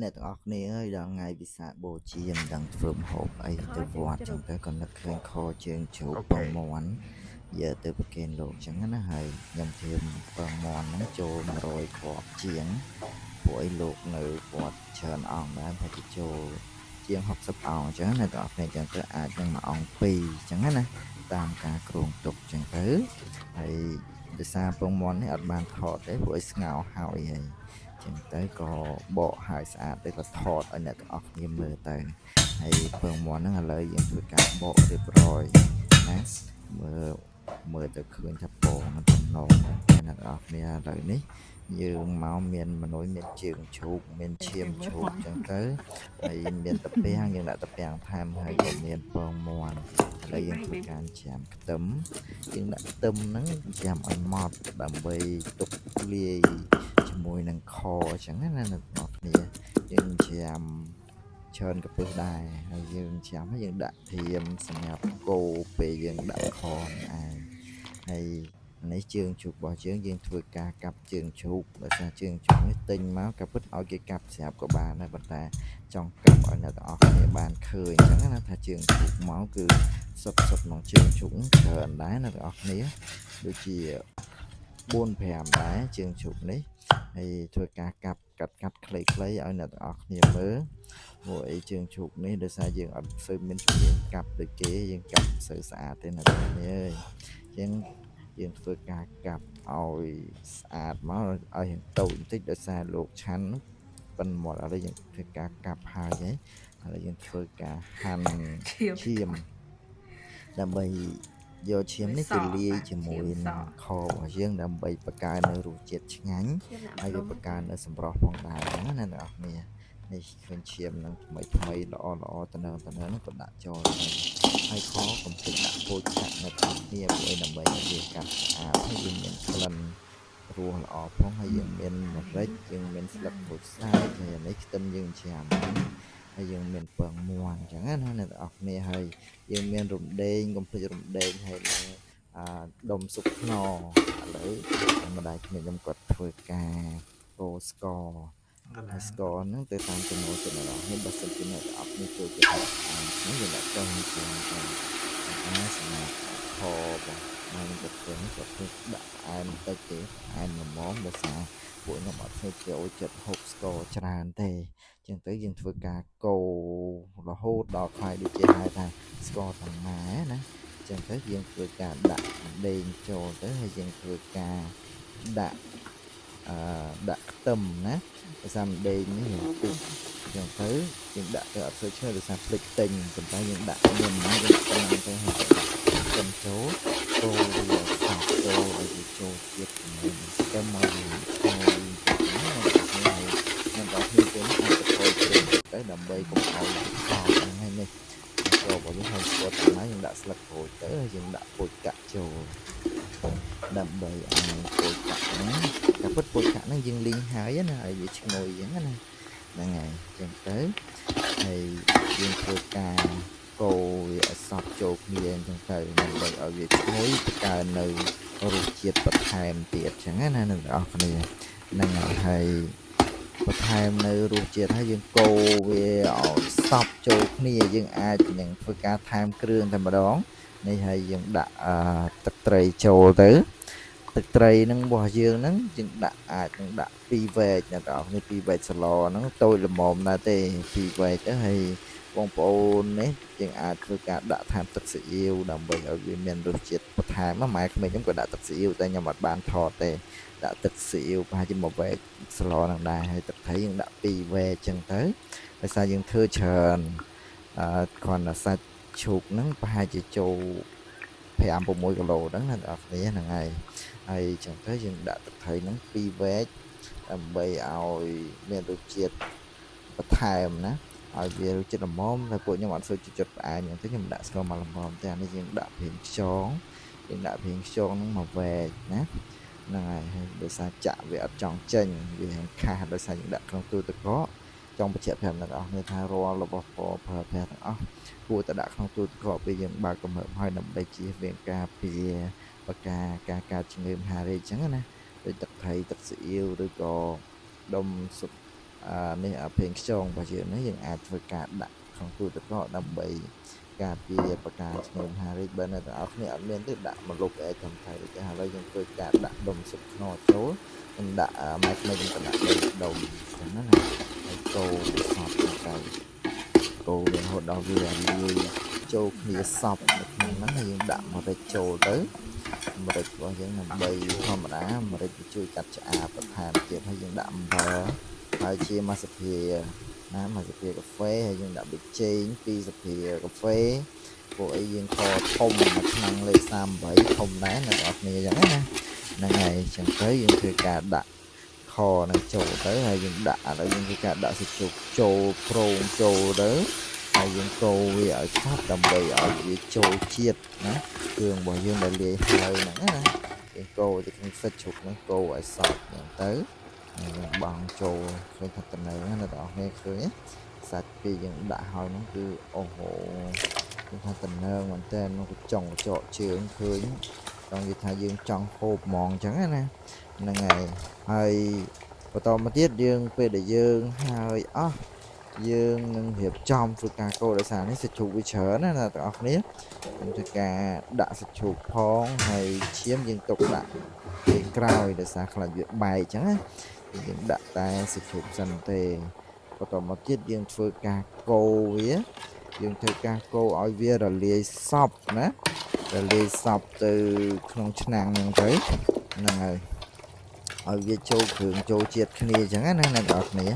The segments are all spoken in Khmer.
អ្នកទាំងអស់គ្នាអើយដល់ថ្ងៃវិសាខបូជាមិនដឹងធ្វើម្ហូបអីទៅវត្តចឹងទៅក៏នឹកឃើញខជើងជ្រូកពងមាន់យកទៅប្រគេនលោកចឹងណាហើយខ្ញុំធៀមពងមាន់ហ្នឹងចូល100គ្រាប់ជាងពួកអីលោកនៅវត្តច្រើនអង្គដែរប្រហែលជាចូលជាង60អង្គចឹងអ្នកទាំងអស់គ្នាចឹងទៅអាចនឹងមួយអង្គ2ចឹងណាតាមការគ្រោងទុកចឹងទៅហើយដោយសារពងមាន់នេះអត់បានថតទេពួកអីស្ងោរហើយចឹងទៅក៏បកហើយស្អាតទៅក៏ថតឲ្យអ្នកទាំងអស់គ្នាមើលទៅហើយពងមាន់ហ្នឹងឥឡូវយើងធ្វើការបករៀបរយណាមើលទៅឃើញថាពងมันចំណងអ្នកទាំងអស់គ្នាឥឡូវនេះយើងមកមានមនុស្សមានជើងជ្រូកមានឈាមជ្រូកចឹងទៅហើយមានតាពាំងយើងដាក់តាពាំងថែមហើយក៏មានពងមាន់ឥឡូវយើងធ្វើការច្រាមខ្ទឹមយើងដាក់ខ្ទឹមហ្នឹងច្រាមឲ្យម៉ត់ដើម្បីទុកលាយជាមួយនឹងខអញ្ចឹងណាអ្នកទាំងអស់គ្នាយើងច្រាមច្រើនកពឹសដែរហើយយើងច្រាមហើយយើងដាក់ធៀមសម្រាប់កូរពេលយើងដាក់ខឯងហើយនេះជើងជ្រូករបស់យើងធ្វើការកាប់ជើងជ្រូកដោយសារជើងជ្រូកនេះទិញមកក៏ពិតឲ្យគេកាប់ស្រាប់ក៏បានដែរប៉ុន្តែចង់កាប់ឲ្យអ្នកទាំងអស់គ្នាបានឃើញអញ្ចឹងណាថាជើងជ្រូកមកគឺសុទ្ធក្នុងជើងជ្រូកច្រើនដែរអ្នកទាំងអស់គ្នាដូចជា4-5ដែរជើងជ្រូកនេះហើយធ្វើការកាត់ខ្លីៗឲ្យអ្នកទាំងអស់គ្នាមើលព្រោះអីជើងជ្រូកនេះដោយសារយើងអត់សូវមានជំនាញកាប់ដូចគេយើងកាប់សូវស្អាតទេអ្នកទាំងអស់គ្នាអើយអញ្ចឹងយើងធ្វើការកាប់ឲ្យស្អាតមកឲ្យរៀងតូចបន្តិចដោយសារលោកឆាន់ប៉ិនមាត់ឥឡូវយើងធ្វើការកាប់ហើយឥឡូវយើងធ្វើការហាន់ឈាមដើម្បីយកឈាមនេះទៅលាយជាមួយនឹងខរបស់យើងដើម្បីបង្កើននូវរសជាតិឆ្ងាញ់ហើយវាបង្កើននូវសម្រស់ផងដែរណាអ្នកនរគ្នានេះឃើញឈាមនឹងថ្មីល្អតំណហ្នឹងក៏ដាក់ចូលហើយខកំពុងដាក់ពោចចាក់នៅក្នុងគ្នាព្រោះដើម្បីឲ្យវាកាត់ស្អាតហើយយើងមានក្លិនរសល្អផងហើយយើងមានម្រេចយើងមានស្លឹកក្រូចសើចហើយនេះខ្ទឹមយើងច្រាមហើយយើងមានពងមាន់អញ្ចឹងណាអ្នកនរគ្នាហើយយើងមានរំដេងកុំភ្លេចរំដេងហើយនឹងដុំស៊ុបខ្នុរឥឡូវម្ដាយខ្ញុំគាត់ធ្វើការកូរស្ករហើយស្ករហ្នឹងទៅតាមចំណូលចិត្តរបស់នេះបើសិនជាអ្នកអត់មានចូលចិត្តហ្នឹងយើងដាក់ចូលក្នុងសម្រាប់ខបងហើយនឹងគាត់ធ្វើដាក់ផ្អែមបន្តិចទេផ្អែមល្មមដោយសារពួកខ្ញុំអត់ធ្វើចូលចិត្តហូបស្ករច្រើនទេចឹងទៅយើងធ្វើការកូររហូតដល់ខ្លាយដូចជាហៅថាស្ករត្នោតណាចឹងទៅយើងធ្វើការដាក់ដេងចូលទៅហើយយើងធ្វើការដាក់ខ្ទឹមណាដោយសារដេងនេះយើងពុះចឹងទៅយើងដាក់ទៅអត់សូវឆ្ងាញ់ដោយសារភ្លេចទិញប៉ុន្តែយើងដាក់មានយើងស្ទឹងទៅហើយខ្ទឹមចូលកូរវាសោះចូលឲ្យវាចូលជាតិជាមួយនឹងខ្ទឹមមកវាឈ្ងុយខ្ញុំដល់គ្នាទៅអាចទៅចូលជ្រេងទៅដើម្បីកុំឲ្យខោហ្នឹងនេះចូលរបស់យើងហើយស្គាល់តែយើងដាក់ស្លឹកក្រូចទៅហើយយើងដាក់ពោចកាក់ចូលដើម្បីឲ្យពោចកាក់ហ្នឹងតែពិតពោចកាក់ហ្នឹងយើងលីងហើយណាឲ្យវាឈ្ងុយអញ្ចឹងណាហ្នឹងហើយអញ្ចឹងទៅហើយយើងធ្វើការកូរវាឲ្យសព្វចូលគ្នាអញ្ចឹងទៅដើម្បីឲ្យវាឈ្ងុយបង្កើននៅរសជាតិបន្ថែមទៀតអញ្ចឹងណាអ្នកនរអស់គ្នាហ្នឹងហើយបន្ថែមនៅរសជាតិហើយយើងកូរវាឲ្យសព្វចូលគ្នាយើងអាចនឹងធ្វើការថែមគ្រឿងតែម្ដងនេះហើយយើងដាក់ទឹកត្រីចូលទៅទឹកត្រីហ្នឹងរបស់យើងហ្នឹងយើងដាក់អាចនឹងដាក់2វែកអ្នកនរគ្នា2វែកសឡហ្នឹងតូចល្មមដែរទេ2វែកទៅហើយបងប្អូននេះយើងអាចធ្វើការដាក់ថែមទឹកស៊ីអ៊ីវដើម្បីឲ្យវាមានរសជាតិបន្ថែមម៉ែក្មេងខ្ញុំក៏ដាក់ទឹកស៊ីអ៊ីវតែខ្ញុំអត់បានថតទេដាក់ទឹកស៊ីអ៊ីវប្រហែលជាមួយវែកសឡហ្នឹងដែរហើយទឹកត្រីយើងដាក់2វែកចឹងទៅដោយសារយើងធ្វើច្រើនគ្រាន់តែសាច់ឈូកហ្នឹងប្រហែលជាចូល5-6 គីឡូហ្នឹងណាអ្នកនរគ្នាហ្នឹងហើយចឹងទៅយើងដាក់ទឹកត្រីហ្នឹង2វែកដើម្បីឲ្យមានរសជាតិបន្ថែមណាឲ្យវារសជាតិល្មមតែពួកខ្ញុំអត់សូវចិត្តផ្អែមអញ្ចឹងខ្ញុំដាក់ស្ករមកល្មមតែអានេះយើងដាក់ប្រេងខ្យងហ្នឹងមកវែកណាហ្នឹងហើយដោយសារចាក់វាអត់ចង់ចេញវាខាសដោយសារយើងដាក់ក្នុងទូទឹកកកចង់បញ្ជាក់ប្រាប់អ្នកនរគ្នាថារាល់របស់ប្រើប្រាស់ទាំងអស់គួរតែដាក់ក្នុងទូទឹកកកពេលយើងបើកកំហឹបហើយដើម្បីជៀសវាងការពារបកាការកើតជំងឺមហារីកអញ្ចឹងណាដូចទឹកត្រីទឹកស៊ីអ៊ីវឬក៏ដុំស៊ុប នេះเพลงខ្យងរបស់យើងនេះយើងអាចធ្វើការដាក់ក្នុងទូទឹកកកដើម្បីការពារបកាឆ្ងើមហារីកបើនៅទាំងអស់គ្នាអត់មានទេដាក់មកលុបអីតាមថៃទេឥឡូវយើងធ្វើការដាក់ដុំស៊ុបខ្នុរចូលយើងដាក់ម៉ែក្មេងយើងដាក់ដុំចឹងណាហើយកូរសពទៅកូររហូតដល់វាលាយចូលគ្នាសពនៅក្នុងហ្នឹងហើយយើងដាក់ម្រេចចូលទៅម្រេចរបស់យើងដើម្បីធម្មតាម្រេចជួយកាត់ឆ្អាបបន្ថែមទៀតហើយយើងដាក់អំបិលហើយជាមួយសភាណាមួយសភាកាហ្វេហើយយើងដាក់ប៊ីចេង2សភាកាហ្វេពួកអីយើងខធំមួយឆ្នាំងលេខ38ធំដែរអ្នកនរគ្នាចឹងណាហ្នឹងហើយចឹងទៅយើងធ្វើការដាក់ខនឹងចូលទៅហើយយើងដាក់ឥឡូវយើងធ្វើការដាក់សាច់ជ្រូកចូលប្រងចូលទៅហើយយើងកូរវាឲ្យសព្វដើម្បីឲ្យវាចូលជាតិណាគ្រឿងរបស់យើងដែលលាយហើយហ្នឹងណាយើងកូរទៅក្នុងសាច់ជ្រូកហ្នឹងកូរឲ្យសព្វហ្នឹងទៅយើងបង់ចូលឃើញថាតំណែងណាអ្នកនរគ្នាឃើញសាច់ពីយើងដាក់ហើយហ្នឹងគឺអូហូគឺថាតំណែងមែនតើនោះចង់ចកជើងឃើញដល់និយាយថាយើងចង់ហូបហ្មងអញ្ចឹងណាហ្នឹងហើយបន្តមកទៀតយើងពេលដែលយើងហើយអស់យើងនឹងរៀបចំធ្វើការកូរដោយសារនេះសាច់ជ្រូកវាច្រើនណាអ្នកទាំងអស់គ្នាយើងធ្វើការដាក់សាច់ជ្រូកផងហើយឈាមយើងទុកដាក់ពេលក្រោយដោយសារខ្លាចវាបែកអញ្ចឹងណាយើងដាក់តែសាច់ជ្រូកសិនទេបន្តមកទៀតយើងធ្វើការកូរវាយើងធ្វើការកូរឲ្យវារលាយសព្វណារលាយសព្វទៅក្នុងឆ្នាំងហ្នឹងទៅហ្នឹងហើយឲ្យវាចូលគ្រឿងចូលជាតិគ្នាអញ្ចឹងណាអ្នកនរគ្នា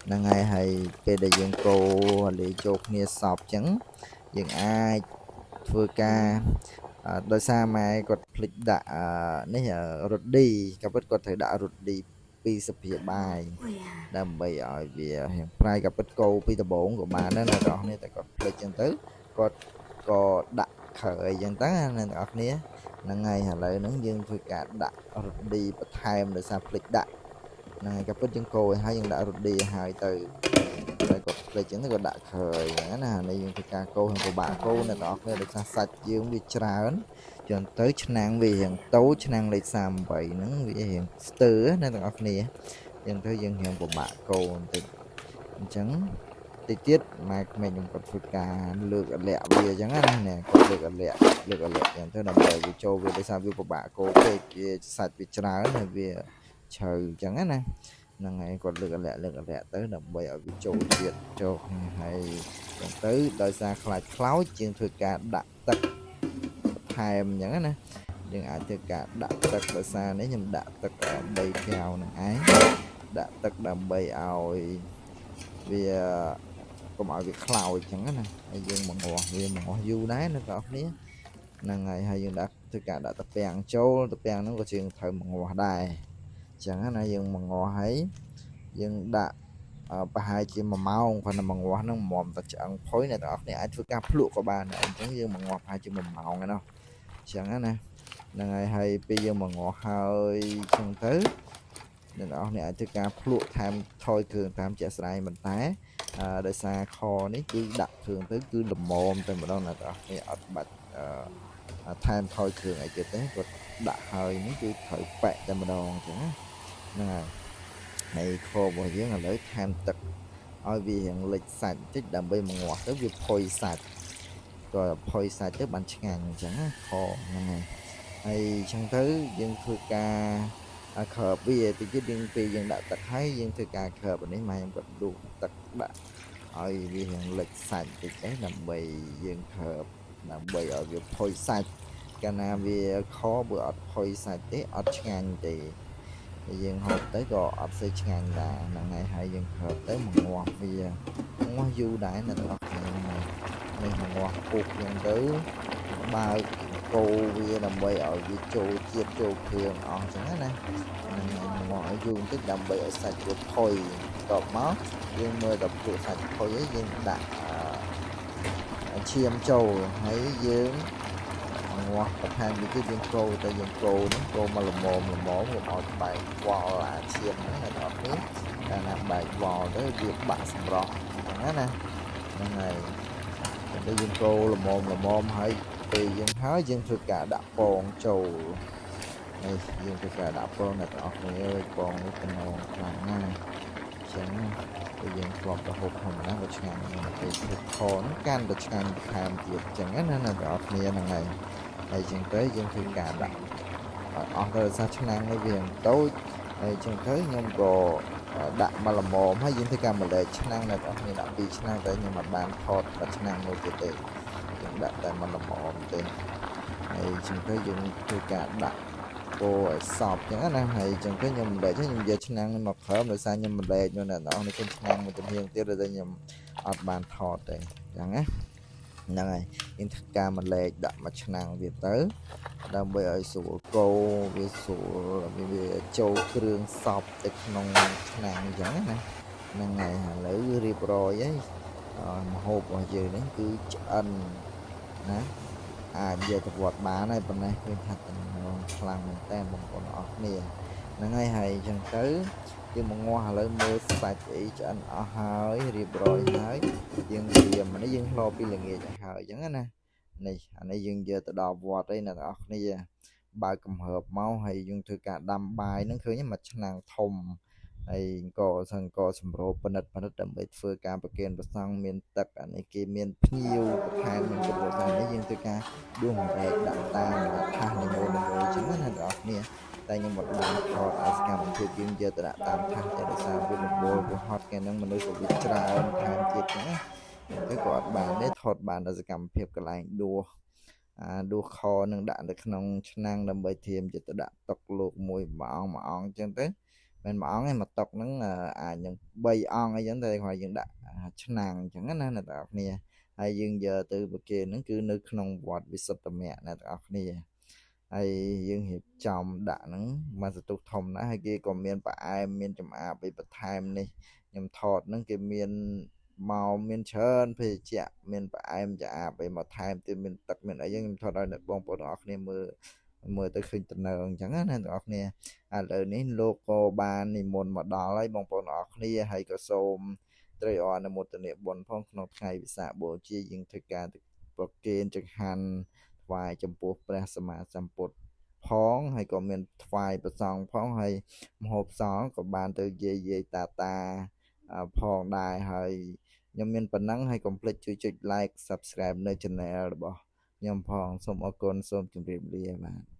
ហ្នឹងហើយពេលដែលយើងកូរលាយចូលគ្នាសព្វអញ្ចឹងយើងអាចធ្វើការដោយសារម៉ែគាត់ភ្លេចដាក់នេះរ៉ូឌីក៏ពិតគាត់ត្រូវដាក់រ៉ូឌី2សភាបាយដើម្បីឲ្យវារៀងប្រៃក៏ពិតកូរពីដំបូងក៏បានដែរអ្នកនរគ្នាតែគាត់ភ្លេចអញ្ចឹងទៅគាត់ក៏ដាក់ខើអីអញ្ចឹងទៅអ្នកនរគ្នាហ្នឹងហើយឥឡូវហ្នឹងយើងធ្វើការដាក់រ៉ូឌីបន្ថែមដោយសារភ្លេចដាក់ហ្នឹងហើយក៏ពិតយើងកូរឲ្យហើយយើងដាក់រ៉ូឌីឲ្យទៅតែគាត់ភ្លេចអញ្ចឹងទៅគាត់ដាក់ខើអីហ្នឹងណានេះយើងធ្វើការកូរហើយពិបាកកូរអ្នកនរគ្នាដោយសារសាច់យើងវាច្រើនចឹងទៅឆ្នាំងវារៀងតូចឆ្នាំងលេខ38ហ្នឹងវារៀងស្ទើរណាទាំងអស់គ្នាចឹងទៅយើងរៀងពិបាកកូរបន្តិចអញ្ចឹងតិចទៀតម៉ែក្មេងខ្ញុំគាត់ធ្វើការលើកអលាក់វាអញ្ចឹងណាគាត់លើកអលាក់អញ្ចឹងទៅដើម្បីវាចូលវាដោយសារវាពិបាកកូរពេកវាសាច់វាច្រើនហើយវាជ្រៅអញ្ចឹងណាហ្នឹងហើយគាត់លើកអលាក់ទៅដើម្បីឲ្យវាចូលជាតិចូលហើយចឹងទៅដោយសារខ្លាចខ្លោចជាងធ្វើការដាក់ទឹកថែមអញ្ចឹងណាយើងអាចធ្វើការដាក់ទឹកដោយសារនេះខ្ញុំដាក់ទឹក3កែវនឹងឯងដាក់ទឹកដើម្បីឲ្យវាកុំឲ្យវាខ្លោចអញ្ចឹងណាហើយយើងបង្រាស់វាបង្រាស់យូរដែរអ្នកនរគ្នាហ្នឹងហើយយើងដាក់ធ្វើការដាក់តាពាំងចូលតាពាំងហ្នឹងក៏ជាងត្រូវបង្រាស់ដែរអញ្ចឹងណាយើងបង្រាស់ហើយយើងដាក់ប្រហែលជា1ម៉ោងគាត់នឹងបង្រាស់ហ្នឹងមុំតែឆ្អឹងផុយអ្នកនរគ្នាអាចធ្វើការភ្លក់ក៏បានដែរអញ្ចឹងយើងបង្រាស់ប្រហែលជា1ម៉ោងឯណោះអញ្ចឹងណាហ្នឹងហើយពេលយើងបង្រាស់ហើយអញ្ចឹងទៅអ្នកនរគ្នាអាចធ្វើការភ្លក់ថែមថយគ្រឿងតាមជាក់ស្ដែងប៉ុន្តែដោយសារខនេះគឺដាក់គ្រឿងទៅគឺល្មមតែម្ដងអ្នកនរគ្នាអត់បាច់ថែមថយគ្រឿងអីទៀតទេគាត់ដាក់ហើយនេះគឺត្រូវប៉ែកតែម្ដងអញ្ចឹងហ្នឹងហើយខរបស់យើងឥឡូវថែមទឹកឲ្យវារៀងលិចសាច់បន្តិចដើម្បីបង្ងាស់ទៅវាផុយសាច់ក៏ផុយសាច់ទៅបានឆ្ងាញ់អញ្ចឹងណាខហ្នឹងហើយអញ្ចឹងទៅយើងធ្វើការក្រើបវាតិចទៀតយើងពេលយើងដាក់ទឹកហើយយើងធ្វើការក្រើបនេះម៉ែខ្ញុំគាត់ដួសទឹកដាក់ឲ្យវារៀងលិចសាច់តិចទេដើម្បីយើងក្រើបដើម្បីឲ្យវាផុយសាច់កាលណាវាខបើអត់ផុយសាច់ទេអត់ឆ្ងាញ់ទេយើងហូបទៅក៏អត់សូវឆ្ងាញ់ដែរហ្នឹងហើយយើងក្រើបទៅមកងាស់វាងាស់យូរដែរអ្នកនរគ្នានេះមកងាស់ពុកហ្នឹងទៅបើកូរវាដើម្បីឲ្យវាចូលជាតិចូលគ្រឿងអស់អញ្ចឹងណាហ្នឹងមកឲ្យយូរបន្តិចដើម្បីឲ្យសាច់វាផុយតបមកយើងមើលដល់ពួកសាច់ផុយហើយយើងដាក់ឈាមចូលហើយយើងងាស់បន្ថែមទៀតយើងកូរទៅយើងកូរហ្នឹងកូរមកល្មមឲ្យបែកវល់អាឈាមហ្នឹងអ្នកនរគ្នាកាលណាបែកវល់ទៅវាបាក់សម្រស់អញ្ចឹងណាហ្នឹងហើយទៅយើងកូរល្មមហើយពេលយើងហើយយើងធ្វើការដាក់ពងចូលហើយយើងធ្វើការដាក់ពងអ្នកនរគ្នាអើយពងនេះតំណងខ្លាំងណាស់ ចឹងទៅយើងធ្លាប់ទៅហូបធម្មតាក៏ឆ្ងាញ់ដែរពេលធ្វើខហ្នឹងកាន់តែឆ្ងាញ់បន្ថែមទៀតចឹងណាអ្នកនរគ្នាហ្នឹងហើយចឹងទៅយើងធ្វើការដាក់អស់ទៅដោយសារឆ្នាំងនេះវាតូចហើយចឹងទៅខ្ញុំក៏ដាក់មកល្មមហើយយើងធ្វើការម្លែកឆ្នាំងអ្នកនរគ្នាដាក់2ឆ្នាំងតែខ្ញុំមិនបានថតបាត់ឆ្នាំងមួយទៀតទេយើងដាក់តែមកល្មមទេហើយចឹងទៅយើងធ្វើការដាក់គោឲ្យសពចឹងណាហើយចឹងទៅខ្ញុំម្លែកខ្ញុំយកឆ្នាំងនេះមកក្រោមដោយសារខ្ញុំម្លែកនោះអ្នកនរនេះឃើញឆ្នាំងមួយចំហៀងទៀតដែលខ្ញុំអត់បានថតទេចឹងណាហ្នឹងហើយយើងធ្វើការម្លែកដាក់មកឆ្នាំងវាទៅដើម្បីឲ្យស្រួលកូរវាស្រួលវាចូលគ្រឿងសពទៅក្នុងឆ្នាំងអញ្ចឹងណាហ្នឹងហើយឥឡូវរៀបរយហើយម្ហូបរបស់យើងនេះគឺឆ្អិនណាអាចយកទៅវត្តបានហើយប៉ុន្តែឃើញថាតំណងខ្លាំងមែនតើបងប្អូនអរគ្នាហ្នឹងហើយអញ្ចឹងទៅយើងមកងាស់ឥឡូវមើលសាច់អីឆ្អិនអស់ហើយរៀបរយហើយយើងត្រៀមនេះយើងလှော်ពីល្ងាចឲ្យហើយអញ្ចឹងណានេះអានេះយើងយកទៅដល់វត្តហើយអ្នកនរគ្នាបើកកំហើបមកហើយយើងធ្វើការដាំបាយហ្នឹងឃើញមួយឆ្នាំងធំហើយក៏សម្រូបប៉និតដើម្បីធ្វើការប្រគេនព្រះសង្ឃមានទឹកអានេះគេមានភ្ញៀវបន្ថែមមានប្រវត្តិសាស្ត្រនេះយើងធ្វើការដួសម្រែកដាក់តាមថាសនីមួយៗអញ្ចឹងណាអ្នកនរគ្នាតែខ្ញុំមិនបានថតឲ្យសកម្មភាពយើងយកទៅដាក់តាមថាសទេដោយសារវាបបួលវាហត់គេហ្នឹងមនុស្សក៏វាច្រើនថែមទៀតអញ្ចឹងណាទៅក៏អត់បានទេថតបានតែសកម្មភាពកន្លែងដួសខនឹងដាក់នៅក្នុងឆ្នាំងដើម្បីធៀមចិត្តទៅដាក់តុកលោកមួយមួយអង្គអញ្ចឹងទៅមិនមួយអង្គឯមួយតុកហ្នឹងអាចនឹង3អង្គអីចឹងតែគាត់យើងដាក់ឆ្នាំងអញ្ចឹងណាអ្នកនរគ្នាហើយយើងយកទៅប្រគេនហ្នឹងគឺនៅក្នុងវត្តវិសុទ្ធមគ្គអ្នកនរគ្នាហើយយើងរៀបចំដាក់ហ្នឹងមកសន្ទុះធំណាស់ហើយគេក៏មានផ្អែមមានចម្អាបអីបន្ថែមនេះខ្ញុំថតហ្នឹងគេមានមកមានច្រើនភេសជ្ជៈមានផ្អែមចាអាបអីមកថែមទៀតមានទឹកមានអីខ្ញុំថតឲ្យបងប្អូនទាំងអស់គ្នាមើលទៅឃើញតំណើអញ្ចឹងណាអ្នកទាំងអស់គ្នាឥឡូវនេះលោកក៏បាននិមន្តមកដល់ហើយបងប្អូនទាំងអស់គ្នាហើយក៏សូមត្រេកអរអនុមោទនាបុណ្យផងក្នុងថ្ងៃវិសាខបូជាយើងធ្វើការប្រគេនចង្ហាន់ថ្វាយចំពោះព្រះសម្មាសម្ពុទ្ធផងហើយក៏មានថ្វាយប្រសងផងហើយមហូបសងក៏បានទៅយាយតាផងដែរហើយខ្ញុំមានប៉ុណ្ណឹងហើយកុំភ្លេចជួយចុច like subscribe នៅ channel របស់ខ្ញុំផងសូមអរគុណសូមជម្រាបលាបាទ